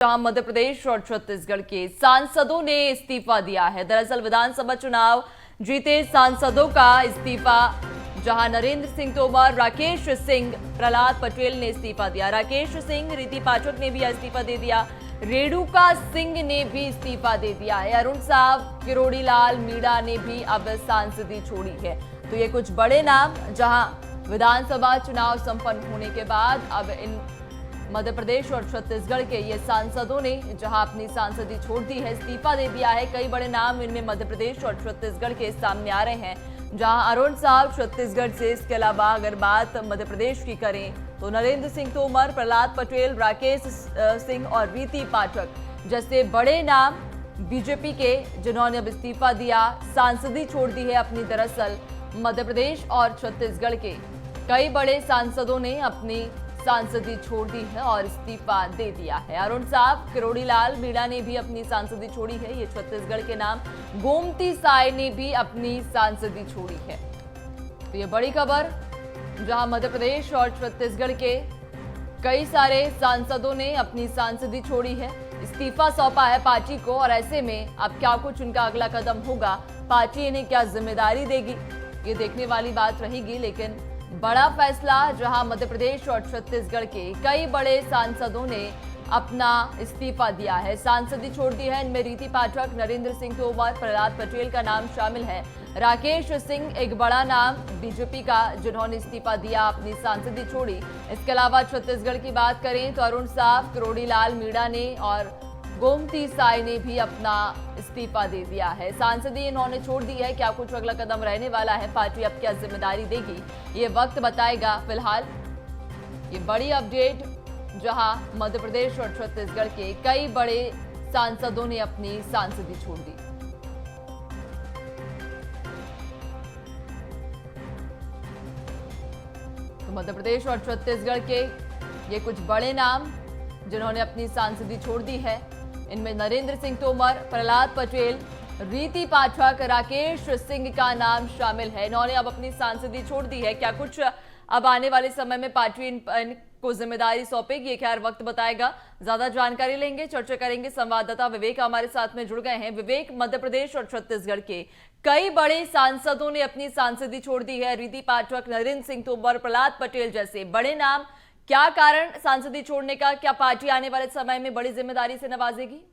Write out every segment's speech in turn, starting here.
जहां मध्य प्रदेश और छत्तीसगढ़ के सांसदों ने इस्तीफा दिया है। दरअसल विधानसभा चुनाव जीते सांसदों का इस्तीफा, जहां नरेंद्र सिंह तोमर, राकेश सिंह, प्रहलाद पटेल ने इस्तीफा दिया। राकेश सिंह, रीति पाठक ने भी इस्तीफा दे दिया। रेणुका सिंह ने भी इस्तीफा दे दिया है। अरुण साव, किरोड़ी लाल मीणा ने भी अब सांसदी छोड़ी है। तो ये कुछ बड़े नाम, जहां विधानसभा चुनाव संपन्न होने के बाद अब इन मध्य प्रदेश और छत्तीसगढ़ के ये सांसदों ने जहां अपनी सांसदी छोड़ दी है, इस्तीफा दे दिया है। कई बड़े नाम इनमें मध्य प्रदेश और छत्तीसगढ़ के सामने आ रहे हैं, जहां अरुण साव छत्तीसगढ़ से, इसके अलावा अगर बात मध्य प्रदेश की करें तो नरेंद्र सिंह तोमर, प्रहलाद पटेल, राकेश सिंह और रीति पाठक जैसे बड़े नाम बीजेपी के, जिन्होंने अब इस्तीफा दिया, सांसदी छोड़ दी है अपनी। दरअसल मध्य प्रदेश और छत्तीसगढ़ के कई बड़े सांसदों ने अपनी सांसदी छोड़ दी है और इस्तीफा दे दिया है। अरुण साव, किरोड़ी लाल मीणा ने भी अपनी सांसदी छोड़ी है। ये छत्तीसगढ़ के नाम। गोमती साय ने भी अपनी सांसदी छोड़ी है। तो ये बड़ी खबर, जहां मध्य प्रदेश और छत्तीसगढ़ के कई सारे सांसदों ने अपनी सांसदी छोड़ी है, इस्तीफा सौंपा है पार्टी को। और ऐसे में अब क्या कुछ उनका अगला कदम होगा, पार्टी इन्हें क्या जिम्मेदारी देगी, ये देखने वाली बात रहेगी। लेकिन बड़ा फैसला, जहां मध्य प्रदेश और छत्तीसगढ़ के कई बड़े सांसदों ने अपना इस्तीफा दिया है, सांसदी छोड़ दी है। इनमें रीति पाठक, नरेंद्र सिंह तोमर, प्रहलाद पटेल का नाम शामिल है। राकेश सिंह एक बड़ा नाम बीजेपी का, जिन्होंने इस्तीफा दिया, अपनी सांसदी छोड़ी। इसके अलावा छत्तीसगढ़ की बात करें तो अरुण साव, किरोड़ी लाल मीणा ने और गोमती साय ने भी अपना इस्तीफा दे दिया है, सांसदी इन्होंने छोड़ दी है। क्या कुछ अगला कदम रहने वाला है, पार्टी अब क्या जिम्मेदारी देगी, ये वक्त बताएगा। फिलहाल ये बड़ी अपडेट, जहां मध्य प्रदेश और छत्तीसगढ़ के कई बड़े सांसदों ने अपनी सांसदी छोड़ दी। तो मध्य प्रदेश और छत्तीसगढ़ के ये कुछ बड़े नाम, जिन्होंने अपनी सांसदी छोड़ दी है। इनमें नरेंद्र सिंह तोमर, प्रहलाद पटेल, रीति पाठक, राकेश सिंह का नाम शामिल है। इन्होंने अब अपनी सांसदी छोड़ दी है। क्या कुछ अब आने वाले समय में पार्टी इनको जिम्मेदारी सौंपेगी, खैर वक्त बताएगा। ज्यादा जानकारी लेंगे, चर्चा करेंगे। संवाददाता विवेक हमारे साथ में जुड़ गए हैं। विवेक, मध्य प्रदेश और छत्तीसगढ़ के कई बड़े सांसदों ने अपनी सांसदी छोड़ दी है। रीति पाठक, नरेंद्र सिंह तोमर, प्रहलाद पटेल जैसे बड़े नाम। क्या कारण सांसदी छोड़ने का? क्या पार्टी आने वाले समय में बड़ी जिम्मेदारी से नवाजेगी?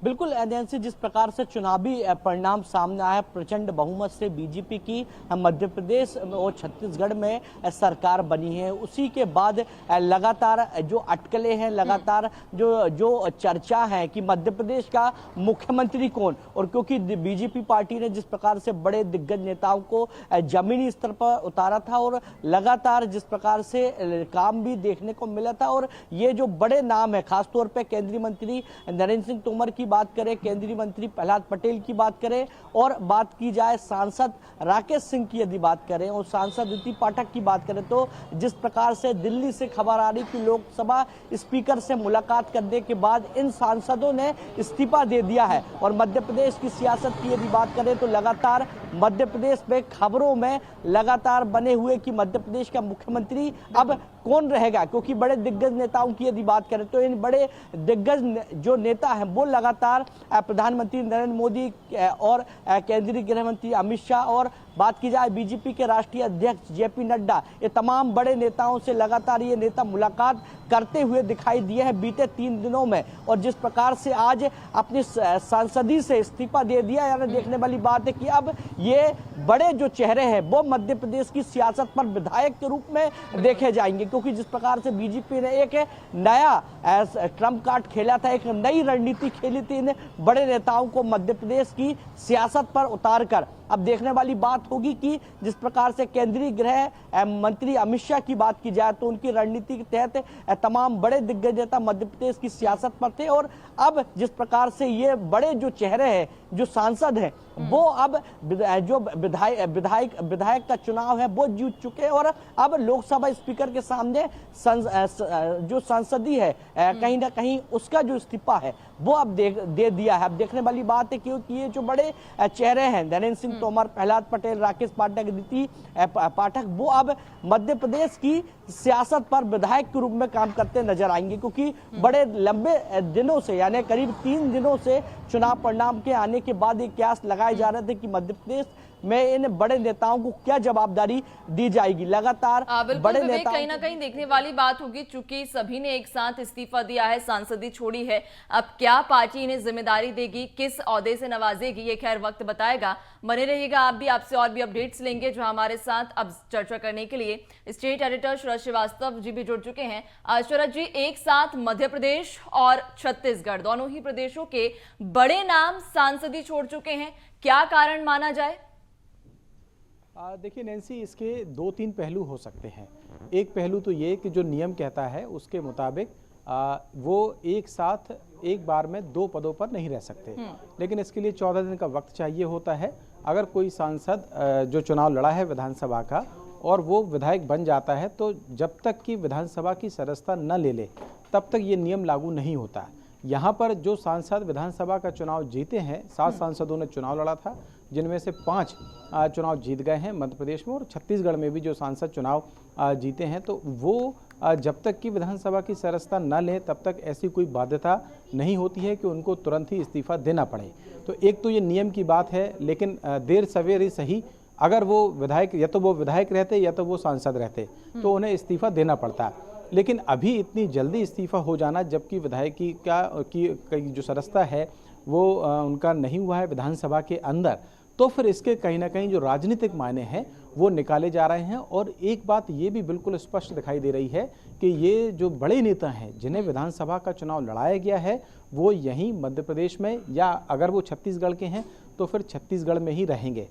बिल्कुल नैन्सी, जिस प्रकार से चुनावी परिणाम सामने आया, प्रचंड बहुमत से बीजेपी की मध्य प्रदेश और छत्तीसगढ़ में सरकार बनी है, उसी के बाद लगातार जो अटकलें हैं, लगातार जो चर्चा है कि मध्य प्रदेश का मुख्यमंत्री कौन, और क्योंकि बीजेपी पार्टी ने जिस प्रकार से बड़े दिग्गज नेताओं को जमीनी स्तर पर उतारा था और लगातार जिस प्रकार से काम भी देखने को मिला था, और ये जो बड़े नाम है, खासतौर पर केंद्रीय मंत्री नरेंद्र सिंह तोमर की बात करें, केंद्रीय मंत्री प्रहलाद पटेल की बात करें, और बात की जाए सांसद राकेश सिंह की यदि बात करें और सांसद रीति पाठक की बात करें, तो जिस प्रकार से दिल्ली से खबर आ रही कि लोकसभा स्पीकर से मुलाकात करने के बाद इन सांसदों ने इस्तीफा दे दिया है। और मध्य प्रदेश की सियासत की यदि बात करें तो लगातार मध्य प्रदेश में खबरों में लगातार बने हुए कि मध्य प्रदेश का मुख्यमंत्री अब कौन रहेगा, क्योंकि बड़े दिग्गज नेताओं की यदि बात करें तो इन बड़े दिग्गज जो नेता हैं वो लगातार प्रधानमंत्री नरेंद्र मोदी और केंद्रीय गृह मंत्री अमित शाह, और बात की जाए बीजेपी के राष्ट्रीय अध्यक्ष जेपी नड्डा, ये तमाम बड़े नेताओं से लगातार ये नेता मुलाकात करते हुए दिखाई दिए हैं बीते 3 दिनों में। और जिस प्रकार से आज अपनी सांसदी से इस्तीफा दे दिया, यानी देखने वाली बात है कि अब ये बड़े जो चेहरे हैं वो मध्य प्रदेश की सियासत पर विधायक के रूप में देखे जाएंगे, क्योंकि जिस प्रकार से बीजेपी ने एक नया ट्रम्प कार्ड खेला था, एक नई रणनीति खेली थी इन बड़े नेताओं को मध्य प्रदेश की सियासत पर उतारकर। अब देखने वाली बात होगी कि जिस प्रकार से केंद्रीय गृह मंत्री अमित शाह की बात की जाए तो उनकी रणनीति के तहत तमाम बड़े दिग्गज नेता मध्य प्रदेश की सियासत पर थे, और अब जिस प्रकार से ये बड़े जो चेहरे हैं जो सांसद हैं वो अब जो विधायक का चुनाव है वो जीत चुके हैं और अब लोकसभा स्पीकर के सामने जो संसदीय है कहीं ना कहीं उसका जो इस्तीफा है वो अब दे दिया है। अब देखने वाली बात है क्योंकि ये जो बड़े चेहरे हैं नरेंद्र सिंह तोमर, प्रहलाद पटेल, राकेश पाठक, रीति पाठक, वो अब मध्य प्रदेश की सियासत पर विधायक के रूप में काम करते नजर आएंगे क्योंकि बड़े लंबे दिनों से यानी करीब 3 दिनों से चुनाव परिणाम के आने के बाद ये कयास लगाए जा रहे थे कि मध्य प्रदेश में इन बड़े नेताओं को क्या जवाबदारी दी जाएगी। लगातार बड़े नेता कहीं ना कहीं देखने वाली बात होगी, चूंकि सभी ने एक साथ इस्तीफा दिया है, सांसदी छोड़ी है, अब क्या पार्टी इन्हें जिम्मेदारी देगी, किस ओहदे से नवाजेगी, ये खैर वक्त बताएगा। बने रहिएगा आप भी, आपसे और भी अपडेट्स लेंगे। जो हमारे साथ अब चर्चा करने के लिए स्टेट एडिटर शरद श्रीवास्तव जी भी जुड़ चुके हैं। शरद जी, एक साथ मध्य प्रदेश और छत्तीसगढ़ दोनों ही प्रदेशों के बड़े नाम सांसदी छोड़ चुके हैं, क्या कारण माना जाए? देखिए नैन्सी, इसके 2-3 पहलू हो सकते हैं। एक पहलू तो ये कि जो नियम कहता है उसके मुताबिक वो एक साथ एक बार में 2 पदों पर नहीं रह सकते, लेकिन इसके लिए 14 दिन का वक्त चाहिए होता है। अगर कोई सांसद जो चुनाव लड़ा है विधानसभा का और वो विधायक बन जाता है तो जब तक कि विधानसभा की सदस्यता न ले ले तब तक ये नियम लागू नहीं होता। यहाँ पर जो सांसद विधानसभा का चुनाव जीते हैं, 7 सांसदों ने चुनाव लड़ा था जिनमें से 5 चुनाव जीत गए हैं मध्य प्रदेश में, और छत्तीसगढ़ में भी जो सांसद चुनाव जीते हैं तो वो जब तक कि विधानसभा की सदस्यता न लें तब तक ऐसी कोई बाध्यता नहीं होती है कि उनको तुरंत ही इस्तीफा देना पड़े। तो एक तो ये नियम की बात है, लेकिन देर सवेर सही अगर वो विधायक या तो वो विधायक रहते या तो वो सांसद रहते तो उन्हें इस्तीफा देना पड़ता। लेकिन अभी इतनी जल्दी इस्तीफा हो जाना जबकि विधायक की जो सदस्यता है वो उनका नहीं हुआ है विधानसभा के अंदर, तो फिर इसके कहीं ना कहीं जो राजनीतिक मायने हैं वो निकाले जा रहे हैं। और एक बात ये भी बिल्कुल स्पष्ट दिखाई दे रही है कि ये जो बड़े नेता हैं जिन्हें विधानसभा का चुनाव लड़ाया गया है वो यहीं मध्य प्रदेश में, या अगर वो छत्तीसगढ़ के हैं तो फिर छत्तीसगढ़ में ही रहेंगे।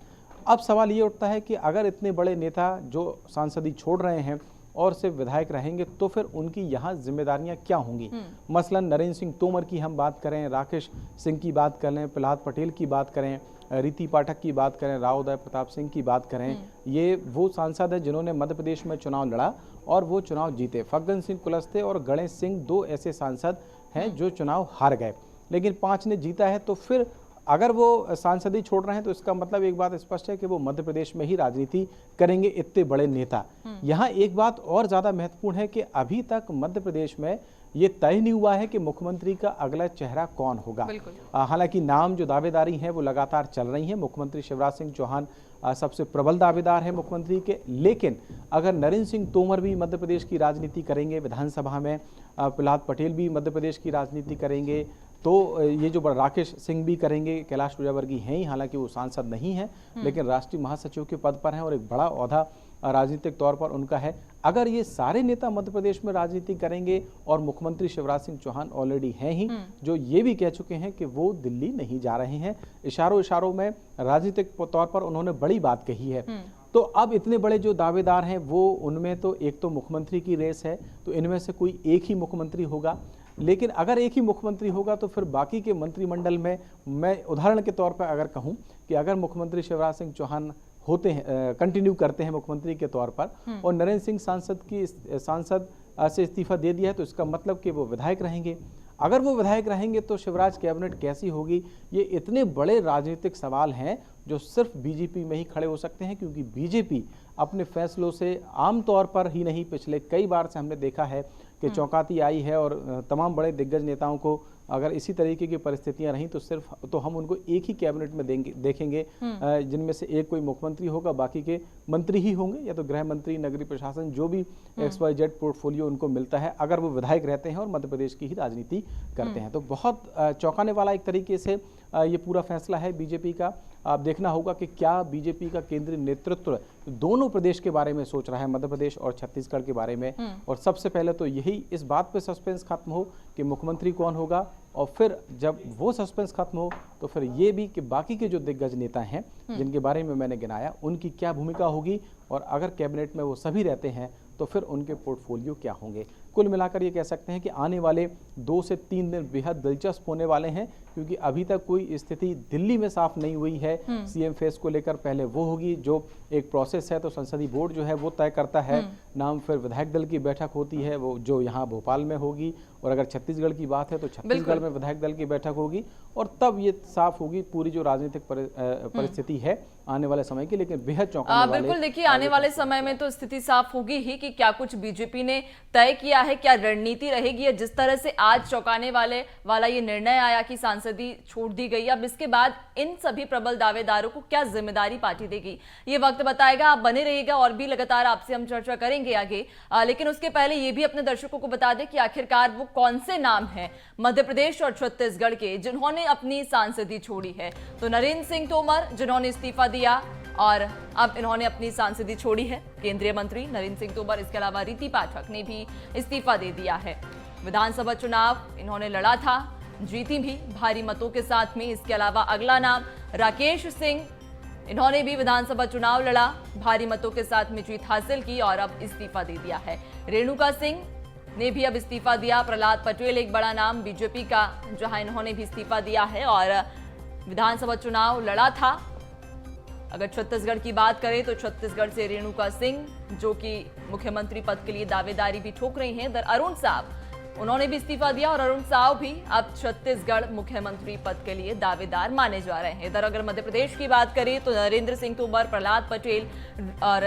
अब सवाल ये उठता है कि अगर इतने बड़े नेता जो सांसदी छोड़ रहे हैं और सिर्फ विधायक रहेंगे तो फिर उनकी यहाँ जिम्मेदारियां क्या होंगी। मसलन नरेंद्र सिंह तोमर की हम बात करें, राकेश सिंह की बात करें, प्रहलाद पटेल की बात करें, रीति पाठक की बात करें, राव उदय प्रताप सिंह की बात करें, ये वो सांसद हैं जिन्होंने मध्य प्रदेश में चुनाव लड़ा और वो चुनाव जीते। फग्गन सिंह कुलस्ते और गणेश सिंह 2 ऐसे सांसद हैं जो चुनाव हार गए, लेकिन 5 ने जीता है। तो फिर अगर वो सांसदी छोड़ रहे हैं तो इसका मतलब एक बात स्पष्ट है कि वो मध्य प्रदेश में ही राजनीति करेंगे इतने बड़े नेता। यहाँ एक बात और ज़्यादा महत्वपूर्ण है कि अभी तक मध्य प्रदेश में ये तय नहीं हुआ है कि मुख्यमंत्री का अगला चेहरा कौन होगा। हालांकि नाम जो दावेदारी हैं वो लगातार चल रही हैं। मुख्यमंत्री शिवराज सिंह चौहान सबसे प्रबल दावेदार है मुख्यमंत्री के, लेकिन अगर नरेंद्र सिंह तोमर भी मध्य प्रदेश की राजनीति करेंगे विधानसभा में, प्रहलाद पटेल भी मध्य प्रदेश की राजनीति करेंगे, तो ये जो राकेश सिंह भी करेंगे, कैलाश विजयवर्गीय हैं ही, हालांकि वो सांसद नहीं है लेकिन राष्ट्रीय महासचिव के पद पर हैं और एक बड़ा ओहदा राजनीतिक तौर पर उनका है। अगर ये सारे नेता मध्य प्रदेश में राजनीति करेंगे और मुख्यमंत्री शिवराज सिंह चौहान ऑलरेडी हैं ही, जो ये भी कह चुके हैं कि वो दिल्ली नहीं जा रहे हैं, इशारों में राजनीतिक तौर पर उन्होंने बड़ी बात कही है। तो अब इतने बड़े जो दावेदार हैं वो उनमें तो एक तो मुख्यमंत्री की रेस है, तो इनमें से कोई एक ही मुख्यमंत्री होगा। लेकिन अगर एक ही मुख्यमंत्री होगा तो फिर बाकी के मंत्रिमंडल में, मैं उदाहरण के तौर पर अगर कहूं कि अगर मुख्यमंत्री शिवराज सिंह चौहान होते हैं, कंटिन्यू करते हैं मुख्यमंत्री के तौर पर, और नरेंद्र सिंह सांसद से इस्तीफा दे दिया है तो इसका मतलब कि वो विधायक रहेंगे। अगर वो विधायक रहेंगे तो शिवराज कैबिनेट कैसी होगी, ये इतने बड़े राजनीतिक सवाल हैं जो सिर्फ बीजेपी में ही खड़े हो सकते हैं, क्योंकि बीजेपी अपने फैसलों से आमतौर पर ही नहीं, पिछले कई बार से हमने देखा है कि चौंकाती आई है और तमाम बड़े दिग्गज नेताओं को अगर इसी तरीके की परिस्थितियां रहीं तो हम उनको एक ही कैबिनेट में देखेंगे जिनमें से एक कोई मुख्यमंत्री होगा, बाकी के मंत्री ही होंगे, या तो गृह मंत्री, नगरीय प्रशासन, जो भी XYZ पोर्टफोलियो उनको मिलता है, अगर वो विधायक रहते हैं और मध्य प्रदेश की ही राजनीति करते हैं। तो बहुत चौंकाने वाला एक तरीके से ये पूरा फैसला है बीजेपी का। आप देखना होगा कि क्या बीजेपी का केंद्रीय नेतृत्व दोनों प्रदेश के बारे में सोच रहा है, मध्य प्रदेश और छत्तीसगढ़ के बारे में। और सबसे पहले तो यही इस बात पे सस्पेंस खत्म हो कि मुख्यमंत्री कौन होगा, और फिर जब वो सस्पेंस खत्म हो तो फिर ये भी कि बाकी के जो दिग्गज नेता हैं जिनके बारे में मैंने गिनाया उनकी क्या भूमिका होगी, और अगर कैबिनेट में वो सभी रहते हैं तो फिर उनके पोर्टफोलियो क्या होंगे। कुल मिलाकर ये कह सकते हैं कि आने वाले 2 से 3 दिन बेहद दिलचस्प होने वाले हैं, क्योंकि अभी तक कोई स्थिति दिल्ली में साफ नहीं हुई है सीएम फेस को लेकर। पहले वो होगी जो एक प्रोसेस है, तो संसदीय बोर्ड जो है वो तय करता है नाम, फिर विधायक दल की बैठक होती है वो जो यहाँ भोपाल में होगी, और अगर छत्तीसगढ़ की बात है तो छत्तीसगढ़ में विधायक दल की बैठक होगी, और तब ये साफ होगी पूरी जो राजनीतिक परिस्थिति है आने वाले समय की। लेकिन बेहद चौंकाने वाले, बिल्कुल देखिए आने वाले समय में तो स्थिति साफ होगी ही कि क्या कुछ बीजेपी ने तय किया है, क्या रणनीति रहेगी। जिस तरह से आज चौंकाने वाला ये निर्णय आया कि सांसदी छोड़ दी गई, अब इसके बाद इन सभी प्रबल दावेदारों को क्या जिम्मेदारी पार्टी देगी, ये वक्त बताएगा। आप बने रहिएगा और भी लगातार आपसे हम चर्चा करेंगे आगे। लेकिन उसके पहले ये भी अपने दर्शकों को बता दें कि आखिरकार वो कौन से नाम हैं मध्य प्रदेश और छत्तीसगढ़ के जिन्होंने अपनी सांसदी छोड़ी है। तो नरेंद्र सिंह तोमर जिन्होंने इस्तीफा दिया और अब इन्होंने अपनी सांसदी छोड़ी है, केंद्रीय मंत्री नरेंद्र सिंह तोमर। इसके अलावा रीति पाठक ने भी इस्तीफा दे दिया है। विधानसभा चुनाव इन्होंने लड़ा था, जीती भी भारी मतों के साथ में। इसके अलावा अगला नाम राकेश सिंह, इन्होंने भी विधानसभा चुनाव लड़ा, भारी मतों के साथ में जीत हासिल की और अब इस्तीफा दे दिया है। रेणुका सिंह ने भी अब इस्तीफा दिया। प्रहलाद पटेल एक बड़ा नाम बीजेपी का, जहां इन्होंने भी इस्तीफा दिया है और विधानसभा चुनाव लड़ा था। अगर छत्तीसगढ़ की बात करें तो छत्तीसगढ़ से रेणुका सिंह जो कि मुख्यमंत्री पद के लिए दावेदारी भी ठोक रही हैं। इधर अरुण साव, उन्होंने भी इस्तीफा दिया और अरुण साव भी अब छत्तीसगढ़ मुख्यमंत्री पद के लिए दावेदार माने जा रहे हैं। इधर अगर मध्य प्रदेश की बात करें तो नरेंद्र सिंह तोमर, प्रहलाद पटेल और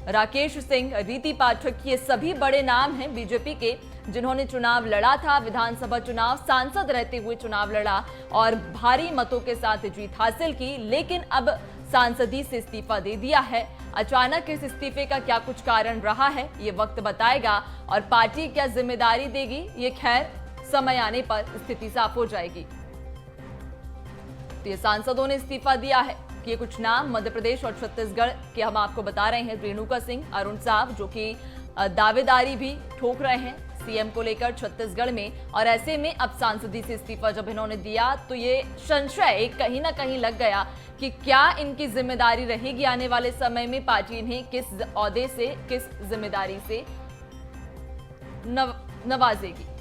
राकेश सिंह, रीति पाठक, ये सभी बड़े नाम हैं बीजेपी के जिन्होंने चुनाव लड़ा था। विधानसभा चुनाव सांसद रहते हुए चुनाव लड़ा और भारी मतों के साथ जीत हासिल की, लेकिन अब सांसदी से इस्तीफा दे दिया है। अचानक इस इस्तीफे का क्या कुछ कारण रहा है ये वक्त बताएगा और पार्टी क्या जिम्मेदारी देगी, ये खैर समय आने पर स्थिति साफ हो जाएगी। तो ये सांसदों ने इस्तीफा दिया है कि ये कुछ नाम मध्य प्रदेश और छत्तीसगढ़ के हम आपको बता रहे हैं। रेणुका सिंह, अरुण साव जो कि दावेदारी भी ठोक रहे हैं सीएम को लेकर छत्तीसगढ़ में, और ऐसे में अब सांसदी से इस्तीफा जब इन्होंने दिया तो ये संशय कहीं ना कहीं लग गया कि क्या इनकी जिम्मेदारी रहेगी आने वाले समय में, पार्टी इन्हें किस ओहदे से, किस जिम्मेदारी से नवाजेगी।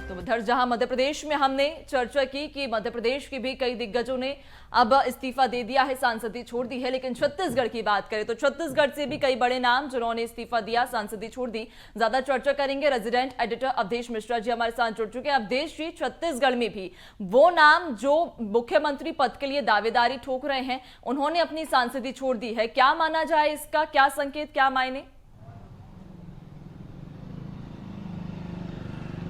तो उधर जहां मध्य प्रदेश में हमने चर्चा की कि मध्य प्रदेश के भी कई दिग्गजों ने अब इस्तीफा दे दिया है, सांसदी छोड़ दी है, लेकिन छत्तीसगढ़ की बात करें तो छत्तीसगढ़ से भी कई बड़े नाम जिन्होंने इस्तीफा दिया, सांसदी छोड़ दी। ज्यादा चर्चा करेंगे, रेजिडेंट एडिटर अवधेश मिश्रा जी हमारे साथ जुड़ चुके हैं। अवधेश जी, छत्तीसगढ़ में भी वो नाम जो मुख्यमंत्री पद के लिए दावेदारी ठोक रहे हैं, उन्होंने अपनी सांसदी छोड़ दी है, क्या माना जाए इसका, क्या संकेत, क्या मायने?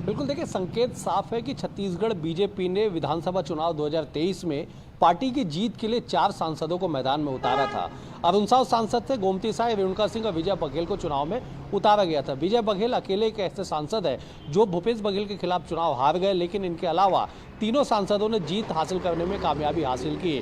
बिल्कुल, देखिए संकेत साफ है कि छत्तीसगढ़ बीजेपी ने विधानसभा चुनाव 2023 में पार्टी की जीत के लिए 4 सांसदों को मैदान में उतारा था। अरुण साव सांसद थे, गोमती साय, रेणुका सिंह और विजय बघेल को चुनाव में उतारा गया था। विजय बघेल अकेले एक ऐसे सांसद है जो भूपेश बघेल के खिलाफ चुनाव हार गए, लेकिन इनके अलावा तीनों सांसदों ने जीत हासिल करने में कामयाबी हासिल की।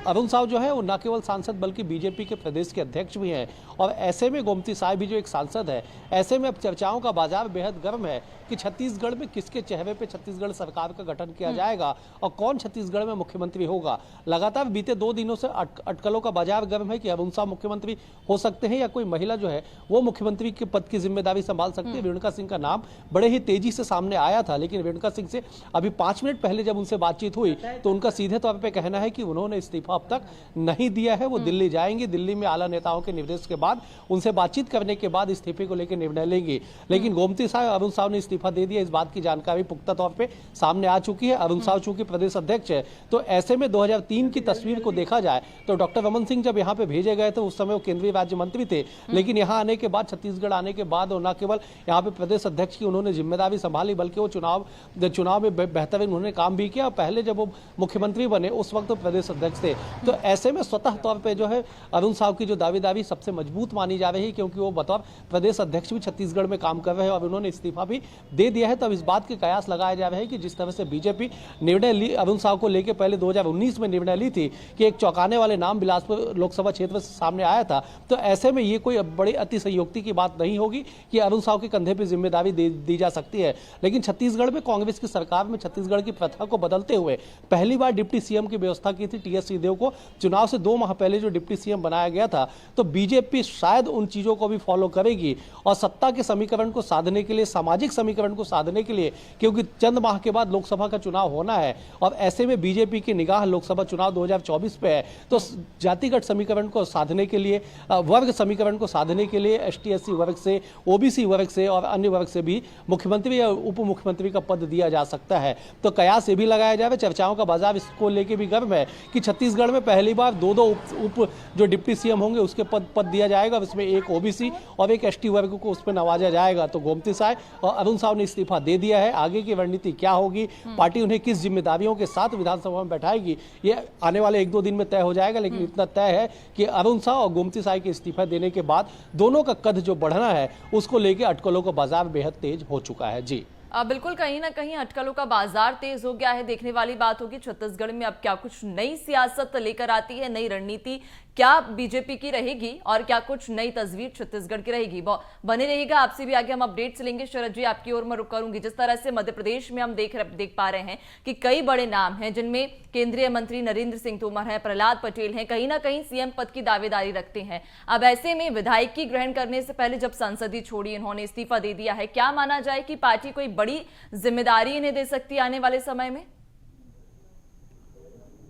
अरुण साव जो है वो न केवल सांसद बल्कि बीजेपी के प्रदेश के अध्यक्ष भी हैं, और ऐसे में गोमती साय भी जो एक सांसद है, ऐसे में अब चर्चाओं का बाजार बेहद गर्म है कि छत्तीसगढ़ में किसके चेहरे पे छत्तीसगढ़ सरकार का गठन किया जाएगा और कौन छत्तीसगढ़ में मुख्यमंत्री होगा। लगातार बीते 2 दिनों से अटकलों का बाजार गर्म है कि अरुण साव मुख्यमंत्री हो सकते हैं या कोई महिला जो है वो मुख्यमंत्री के पद की जिम्मेदारी संभाल सकती है। रेणुका सिंह का नाम बड़े ही तेजी से सामने आया था, लेकिन रेणुका सिंह से अभी 5 मिनट पहले जब उनसे बातचीत हुई तो उनका सीधे तौर पर कहना है कि उन्होंने इस्तीफा अब तक नहीं दिया है, वो दिल्ली जाएंगे, दिल्ली में आला नेताओं के निर्देश के बाद उनसे बातचीत करने के बाद इस्तीफे को लेकर निर्णय लेंगे। लेकिन गोमती साव, अरुण साव ने इस्तीफा दे दिया, इस बात की जानकारी पुख्ता तौर पे सामने आ चुकी है। अरुण साव चूंकि प्रदेश अध्यक्ष है, तो ऐसे में 2003 की तस्वीर को देखा जाए तो डॉक्टर रमन सिंह जब यहाँ पे भेजे गए थे उस समय वो केंद्रीय राज्य मंत्री थे, लेकिन यहाँ आने के बाद, छत्तीसगढ़ आने के बाद, और न केवल यहाँ पे प्रदेश अध्यक्ष की उन्होंने जिम्मेदारी संभाली बल्कि वो चुनाव में बेहतरीन उन्होंने काम भी किया। पहले जब वो मुख्यमंत्री बने उस वक्त तो प्रदेश अध्यक्ष थे। तो ऐसे में स्वतः तौर पर जो है अरुण साव की जो दावेदारी सबसे मजबूत मानी जा रही है, क्योंकि वो बतौर प्रदेश अध्यक्ष भी छत्तीसगढ़ में काम कर रहे हैं और उन्होंने इस्तीफा भी दे दिया है। तब इस बात के कयास लगाए जा रहे हैं कि जिस तरह से बीजेपी निर्णय ली अरुण साव को लेकर, पहले 2019 में निर्णय ली थी कि एक चौंकाने वाले नाम बिलासपुर लोकसभा क्षेत्र से सामने आया था, तो ऐसे में ये कोई बड़ी अतिशयोक्ति की बात नहीं होगी कि अरुण साव के कंधे पर जिम्मेदारी दी जा सकती है। लेकिन छत्तीसगढ़ में कांग्रेस की सरकार में छत्तीसगढ़ की प्रथा को बदलते हुए पहली बार डिप्टी सीएम की व्यवस्था की थी टीएस सिंहदेव को चुनाव से 2 माह पहले जो डिप्टी सीएम बनाया गया था, तो बीजेपी शायद उन चीजों को भी फॉलो करेगी और सत्ता के समीकरण को साधने के लिए, सामाजिक समीकरण को साधने के लिए, क्योंकि चंद माह के बाद लोकसभा का चुनाव होना है और ऐसे में बीजेपी की निगाह लोकसभा चुनाव 2024 पे है, तो जातिगत समीकरण को साधने के लिए, वर्ग समीकरण को साधने के लिए ST/SC वर्ग से, OBC वर्ग से और अन्य वर्ग से भी मुख्यमंत्री या उप मुख्यमंत्री का पद दिया जा सकता है। तो कयास ये भी लगाया जाए, चर्चाओं का बाजार इसको लेके भी गर्व है कि छत्तीसगढ़ में पहली बार 2 उप जो डिप्टी सीएम होंगे उसके पद दिया जाएगा। इसमें एक OBC और एक ST वर्ग को उस पर नवाजा जाएगा। तो गोमती साय और अरुण साव ने इस्तीफा दे दिया है। आगे की रणनीति क्या होगी, पार्टी उन्हें किस जिम्मेदारियों के साथ विधानसभा में बैठाएगी, ये आने वाले 1-2 दिन में तय हो जाएगा। लेकिन इतना तय है कि अरुण साव और गोमती साय के इस्तीफा देने के बाद दोनों का कद जो बढ़ना है उसको लेकर अटकलों का बाजार बेहद तेज हो चुका है। जी बिल्कुल, कहीं ना कहीं अटकलों का बाजार तेज हो गया है। देखने वाली बात होगी छत्तीसगढ़ में अब क्या कुछ नई सियासत लेकर आती है, नई रणनीति क्या बीजेपी की रहेगी और क्या कुछ नई तस्वीर छत्तीसगढ़ की रहेगी। बने रहेगा, आपसे भी आगे हम अपडेट्स लेंगे। शरद जी, आपकी ओर मैं रुक करूंगी। जिस तरह से मध्य प्रदेश में हम देख पा रहे हैं कि कई बड़े नाम हैं जिनमें केंद्रीय मंत्री नरेंद्र सिंह तोमर हैं, प्रहलाद पटेल हैं, कहीं ना कहीं सीएम पद की दावेदारी रखते हैं। अब ऐसे में विधायकी ग्रहण करने से पहले जब संसदीय छोड़ी इन्होंने इस्तीफा दे दिया है, क्या माना जाए कि पार्टी कोई बड़ी जिम्मेदारी इन्हें दे सकती है आने वाले समय में?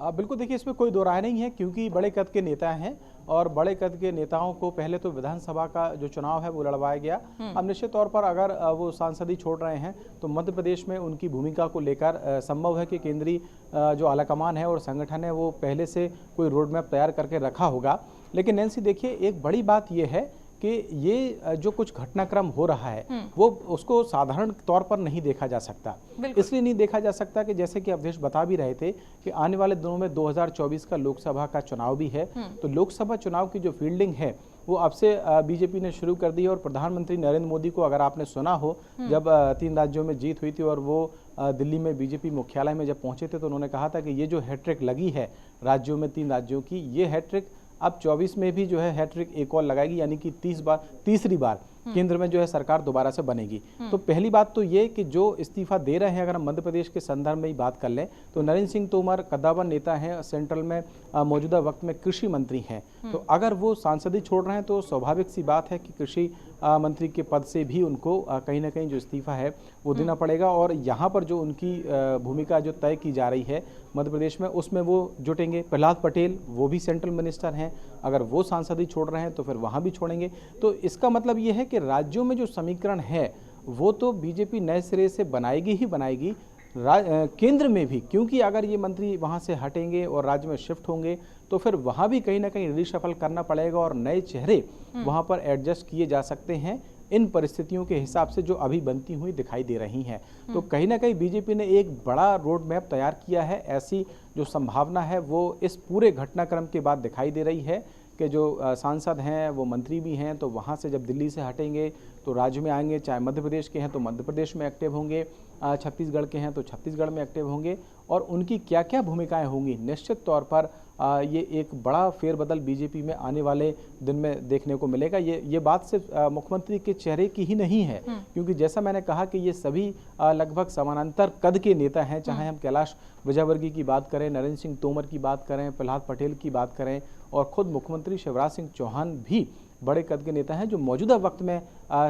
बिल्कुल, देखिए इसमें कोई दो राय नहीं है, क्योंकि बड़े कद के नेता हैं और बड़े कद के नेताओं को पहले तो विधानसभा का जो चुनाव है वो लड़वाया गया। अब निश्चित तौर पर अगर वो सांसदी छोड़ रहे हैं तो मध्य प्रदेश में उनकी भूमिका को लेकर संभव है कि केंद्रीय जो आलाकमान है और संगठन है वो पहले से कोई रोड मैप तैयार करके रखा होगा। लेकिन नैन्सी, देखिए एक बड़ी बात ये है कि ये जो कुछ घटनाक्रम हो रहा है वो उसको साधारण तौर पर नहीं देखा जा सकता। इसलिए नहीं देखा जा सकता कि जैसे कि अवधेश बता भी रहे थे कि आने वाले दिनों में 2024 का लोकसभा का चुनाव भी है। तो लोकसभा चुनाव की जो फील्डिंग है वो अब से बीजेपी ने शुरू कर दी। और प्रधानमंत्री नरेंद्र मोदी को अगर आपने सुना हो, जब 3 राज्यों में जीत हुई थी और वो दिल्ली में बीजेपी मुख्यालय में जब पहुंचे थे, तो उन्होंने कहा था कि ये जो हैट्रिक लगी है राज्यों में, 3 राज्यों की, ये हैट्रिक अब 24 में भी जो है हैट्रिक एक और लगाएगी, यानी कि तीसरी बार केंद्र में जो है सरकार दोबारा से बनेगी। तो पहली बात तो ये कि जो इस्तीफा दे रहे हैं, अगर हम मध्य प्रदेश के संदर्भ में ही बात कर लें तो नरेंद्र सिंह तोमर कद्दावर नेता हैं, सेंट्रल में मौजूदा वक्त में कृषि मंत्री हैं। तो अगर वो सांसदी छोड़ रहे हैं तो स्वाभाविक सी बात है कि कृषि मंत्री के पद से भी उनको कहीं ना कहीं जो इस्तीफा है वो देना पड़ेगा। और यहाँ पर जो उनकी भूमिका जो तय की जा रही है मध्य प्रदेश में, उसमें वो जुटेंगे। प्रहलाद पटेल वो भी सेंट्रल मिनिस्टर हैं, अगर वो सांसदी छोड़ रहे हैं तो फिर वहाँ भी छोड़ेंगे। तो इसका मतलब ये है कि राज्यों में जो समीकरण है वो तो बीजेपी नए सिरे से बनाएगी ही बनाएगी, केंद्र में भी, क्योंकि अगर ये मंत्री वहाँ से हटेंगे और राज्य में शिफ्ट होंगे तो फिर वहाँ भी कहीं ना कहीं रिशफल करना पड़ेगा और नए चेहरे वहाँ पर एडजस्ट किए जा सकते हैं इन परिस्थितियों के हिसाब से जो अभी बनती हुई दिखाई दे रही हैं। तो कहीं ना कहीं बीजेपी ने एक बड़ा रोड मैप तैयार किया है। ऐसी जो संभावना है वो इस पूरे घटनाक्रम के बाद दिखाई दे रही है कि जो सांसद हैं वो मंत्री भी हैं, तो वहाँ से जब दिल्ली से हटेंगे तो राज्य में आएंगे, चाहे मध्य प्रदेश के हैं तो मध्य प्रदेश में एक्टिव होंगे, छत्तीसगढ़ के हैं तो छत्तीसगढ़ में एक्टिव होंगे, और उनकी क्या क्या भूमिकाएं होंगी, निश्चित तौर पर ये एक बड़ा फेरबदल बीजेपी में आने वाले दिन में देखने को मिलेगा। ये बात सिर्फ मुख्यमंत्री के चेहरे की ही नहीं है, क्योंकि जैसा मैंने कहा कि ये सभी लगभग समानांतर कद के नेता हैं, चाहे हम कैलाश विजयवर्गीय की बात करें, नरेंद्र सिंह तोमर की बात करें, प्रहलाद पटेल की बात करें, और खुद मुख्यमंत्री शिवराज सिंह चौहान भी बड़े कद के नेता हैं जो मौजूदा वक्त में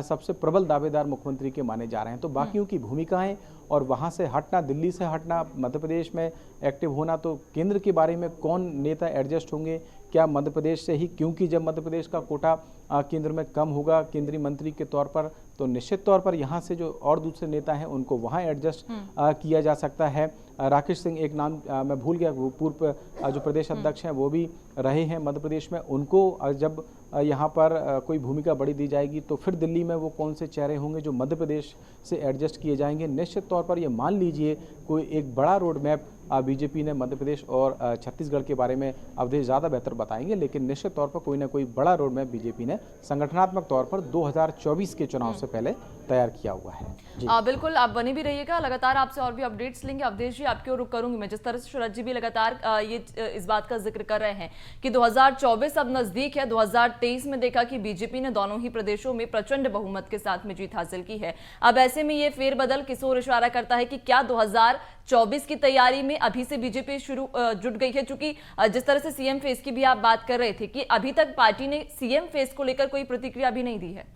सबसे प्रबल दावेदार मुख्यमंत्री के माने जा रहे हैं। तो बाकियों की भूमिकाएं और वहां से हटना, दिल्ली से हटना, मध्य प्रदेश में एक्टिव होना, तो केंद्र के बारे में कौन नेता एडजस्ट होंगे, क्या मध्य प्रदेश से ही, क्योंकि जब मध्य प्रदेश का कोटा केंद्र में कम होगा केंद्रीय मंत्री के तौर पर, तो निश्चित तौर पर यहाँ से जो और दूसरे नेता हैं उनको वहाँ एडजस्ट किया जा सकता है। राकेश सिंह, एक नाम मैं भूल गया, वो पूर्व जो प्रदेश अध्यक्ष हैं वो भी रहे हैं मध्य प्रदेश में, उनको जब यहाँ पर कोई भूमिका बड़ी दी जाएगी तो फिर दिल्ली में वो कौन से चेहरे होंगे जो मध्य प्रदेश से एडजस्ट किए जाएंगे। निश्चित तौर पर ये मान लीजिए कोई एक बड़ा रोड मैप बीजेपी ने मध्य प्रदेश और छत्तीसगढ़ के बारे में अवधेश ज़्यादा बेहतर बताएंगे, लेकिन निश्चित तौर पर कोई ना कोई बड़ा रोड मैप बीजेपी ने संगठनात्मक तौर पर 2024 के चुनाव से पहले तैयार किया हुआ है। बिल्कुल, आप बने भी रहिएगा, लगातार आपसे और भी अपडेट्स लेंगे। अवधेश जी, आपकी ओर रुख करूंगी मैं। जिस तरह से शरद जी भी लगातार इस बात का जिक्र कर रहे हैं कि 2024 अब नजदीक है, 2023 में देखा कि बीजेपी ने दोनों ही प्रदेशों में प्रचंड बहुमत के साथ में जीत हासिल की है। अब ऐसे में ये फेरबदल किस ओर इशारा करता है कि क्या 2024 की तैयारी में अभी से बीजेपी जुट गई है? चूंकि जिस तरह से सीएम फेस की भी आप बात कर रहे थे कि अभी तक पार्टी ने सीएम फेस को लेकर कोई प्रतिक्रिया भी नहीं दी है।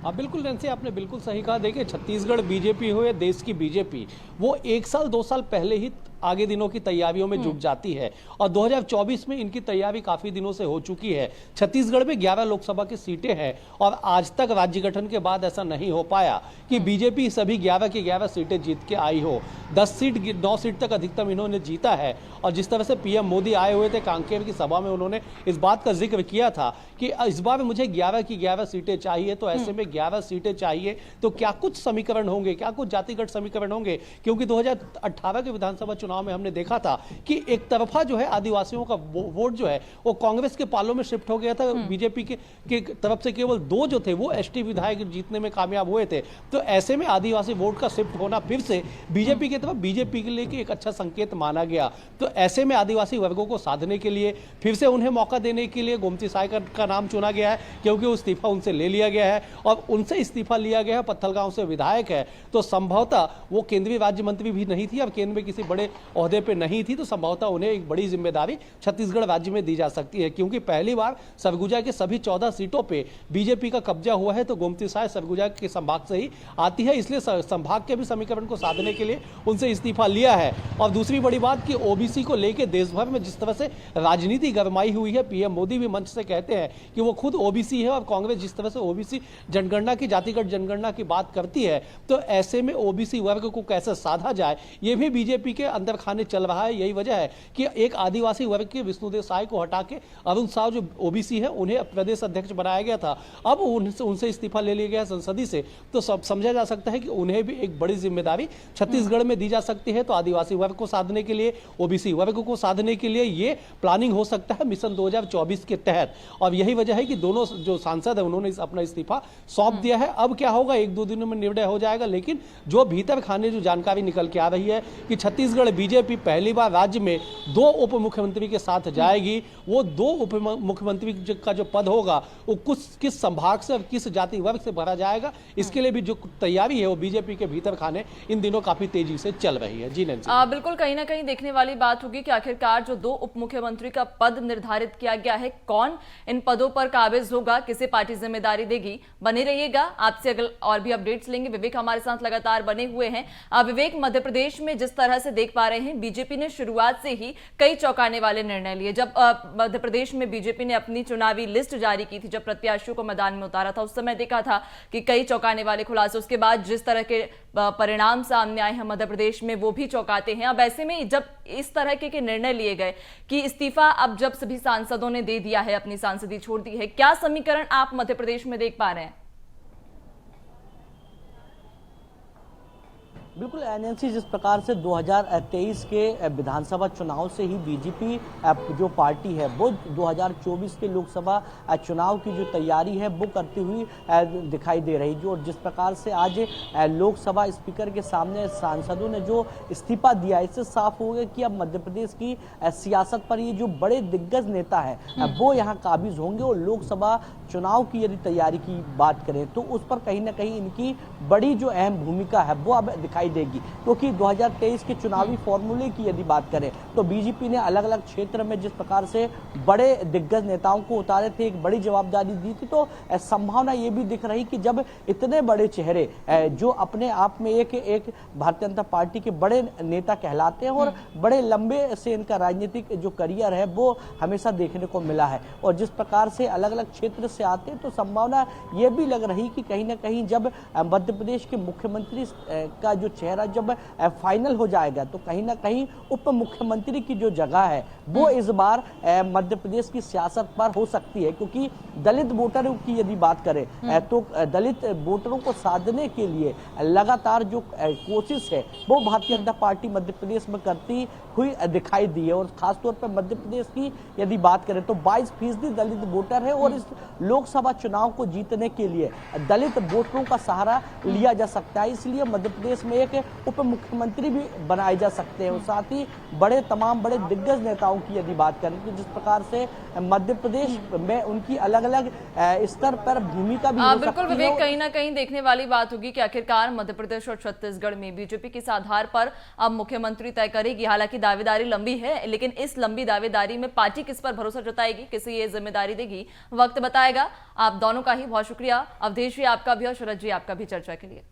बिल्कुल नैन्सी, आपने बिल्कुल सही कहा। देखिए, छत्तीसगढ़ बीजेपी हो या देश की बीजेपी, वो 1 साल 2 साल पहले ही आगे दिनों की तैयारियों में जुट जाती है और 2024 में इनकी तैयारी काफी दिनों से हो चुकी है। छत्तीसगढ़ में 11 लोकसभा की सीटें हैं और आज तक राज्य गठन के बाद ऐसा नहीं हो पाया कि बीजेपी सभी 11 की 11 सीटें जीत के आई हो। 9 सीट तक अधिकतम इन्होंने जीता है। और जिस तरह से पीएम मोदी आए हुए थे कांकेर की सभा में, उन्होंने इस बात का जिक्र किया था कि इस बार मुझे 11 की 11 सीटें चाहिए। तो ऐसे में 11 सीटें चाहिए तो क्या कुछ समीकरण होंगे, क्या कुछ जातिगत समीकरण होंगे, क्योंकि 2018 के विधानसभा चुनाव में हमने देखा था कि एक तरफा जो है आदिवासियों का वोट जो है वो कांग्रेस के पालों में शिफ्ट हो गया था। बीजेपी के तरफ से केवल 2 जो थे वो एसटी विधायक जीतने में कामयाब हुए थे। तो ऐसे में आदिवासी वोट का शिफ्ट होना फिर से बीजेपी की तरफ, बीजेपी के लिए एक अच्छा संकेत माना गया। तो ऐसे में आदिवासी वर्गों को साधने के लिए, फिर से उन्हें मौका देने के लिए गोमती साय का नाम चुना गया है, क्योंकि वो इस्तीफा उनसे ले लिया गया है और उनसे इस्तीफा लिया गया है। पत्थलगांव से विधायक है, तो संभवतः वो केंद्रीय राज्य मंत्री भी नहीं थी और केंद्र में किसी बड़े ओहदे पे नहीं थी, तो संभवतः उन्हें एक बड़ी जिम्मेदारी छत्तीसगढ़ राज्य में दी जा सकती है। क्योंकि पहली बार सरगुजा के सभी 14 सीटों पे बीजेपी का कब्जा हुआ है, तो गोमती साय सरगुजा के संभाग से ही आती है, इसलिए संभाग के भी समीकरण को साधने के लिए उनसे इस्तीफा लिया है। और दूसरी बड़ी बात कि ओबीसी को लेकर देश भर में जिस तरह से राजनीति गरमाई हुई है, पीएम मोदी भी मंच से कहते हैं कि वो खुद ओबीसी है और कांग्रेस जिस तरह से ओबीसी जनगणना की, जातिगत जनगणना की बात करती है, तो ऐसे में ओबीसी वर्ग को कैसे साधा जाए, ये भी बीजेपी के अंदर खाने चल रहा है। यही वजह है कि एक आदिवासी वर्ग के विष्णुदेव साय को हटा के अरुण साव जो ओबीसी है उन्हें प्रदेश अध्यक्ष बनाया गया था। अब उनसे इस्तीफा ले लिया गया संसदीय से, तो सब समझा जा सकता है कि उन्हें भी एक बड़ी जिम्मेदारी छत्तीसगढ़ में दी जा सकती है। तो आदिवासी वर्ग को साधने के लिए, ओबीसी वर्ग को साधने के लिए ये प्लानिंग हो सकता है मिशन 2024 के तहत। और यही वजह है कि दोनों जो सांसद है उन्होंने अपना इस्तीफा सौंप दिया है। अब क्या होगा, 1-2 दिनों में निर्णय हो जाएगा। लेकिन जो भीतर खाने जो जानकारी निकल के आ रही है कि छत्तीसगढ़ बीजेपी पहली बार राज्य में 2 उप मुख्यमंत्री के साथ जाएगी। वो 2 उप मुख्यमंत्री का जो पद होगा वो किस संभाग से और किस जाति वर्ग से भरा जाएगा, इसके लिए भी जो तैयारी है वो बीजेपी के भीतर खाने इन दिनों काफी तेजी से चल रही है। जी नैन्सी, बिल्कुल कहीं ना कहीं देखने वाली बात होगी कि आखिरकार जो 2 उप मुख्यमंत्री का पद निर्धारित किया गया है, कौन इन पदों पर काबिज होगा, किसे पार्टी जिम्मेदारी देगी। बने रहिएगा, आपसे अगर और भी अपडेट्स लेंगे। विवेक हमारे साथ लगातार बने हुए हैं। विवेक, मध्य प्रदेश में जिस तरह से देख पा रहे हैं, बीजेपी ने शुरुआत से ही कई चौंकाने वाले निर्णय लिए। जब मध्य प्रदेश में बीजेपी ने अपनी चुनावी लिस्ट जारी की थी, जब प्रत्याशियों को मैदान में उतारा था, उस समय देखा था कि कई चौंकाने वाले खुलासे, उसके बाद जिस तरह के परिणाम सामने आए हैं मध्य प्रदेश में, वो भी चौंकाते हैं। अब ऐसे में जब इस तरह के निर्णय लिए गए कि इस्तीफा अब जब सभी सांसदों ने दे दिया है, अपनी सांसदी छोड़ दी है, क्या समीकरण आप मध्य प्रदेश में देख पा रहे हैं? बिल्कुल एनएनसी, जिस प्रकार से 2023 के विधानसभा चुनाव से ही बीजेपी जो पार्टी है वो 2024 के लोकसभा चुनाव की जो तैयारी है वो करती हुई दिखाई दे रही। जो जिस प्रकार से आज लोकसभा स्पीकर के सामने सांसदों ने जो इस्तीफा दिया, इससे साफ हो गया कि अब मध्य प्रदेश की सियासत पर ये जो बड़े दिग्गज नेता है वो यहाँ काबिज होंगे। और लोकसभा चुनाव की यदि तैयारी की बात करें तो उस पर कहीं ना कहीं इनकी बड़ी जो अहम भूमिका है वो अब दिखाई देगी। क्योंकि 2023 के चुनावी फॉर्मूले की यदि बात करें तो बीजेपी ने अलग अलग क्षेत्र में जिस प्रकार से बड़े दिग्गज नेताओं को उतारे थे, एक बड़ी जवाबदारी दी थी, तो संभावना ये भी दिख रही कि जब इतने बड़े चेहरे जो अपने आप में एक भारतीय जनता पार्टी के बड़े नेता कहलाते हैं और बड़े लंबे से इनका राजनीतिक जो करियर है वो हमेशा देखने को मिला है, और जिस प्रकार से अलग अलग क्षेत्र से आते हैं, तो संभावना ये भी लग रही कि कहीं ना कहीं जब मध्य प्रदेश के मुख्यमंत्री का जो चेहरा जब फाइनल हो जाएगा तो कहीं ना कहीं उप मुख्यमंत्री की जो जगह है वो इस बार मध्य प्रदेश की सियासत पर हो सकती है। क्योंकि दलित वोटरों की यदि बात करें तो दलित वोटरों को साधने के लिए लगातार जो कोशिश है वो भारतीय जनता पार्टी मध्य प्रदेश में करती हुई दिखाई दी है। और खासतौर पर मध्य प्रदेश की यदि बात करें तो 22% दलित वोटर है, और इस लोकसभा चुनाव को जीतने के लिए दलित वोटरों का सहारा लिया जा सकता है। इसलिए मध्य प्रदेश में एक उप मुख्यमंत्री भी बनाए जा सकते हैं। साथ ही तमाम बड़े दिग्गज नेताओं की यदि बात करें तो जिस प्रकार से मध्य प्रदेश में उनकी अलग अलग स्तर पर भूमिका भी हो बिल्कुल सकती विवेक, है। कहीं ना कहीं देखने वाली बात होगी कि आखिरकार मध्य प्रदेश और छत्तीसगढ़ में बीजेपी किस आधार पर अब मुख्यमंत्री तय करेगी। हालांकि दावेदारी लंबी है, लेकिन इस लंबी दावेदारी में पार्टी किस पर भरोसा जताएगी, किसे ये जिम्मेदारी देगी, वक्त बताएगा। आप दोनों का ही बहुत शुक्रिया, अवधेश जी आपका भी और शरद जी आपका भी चर्चा के लिए।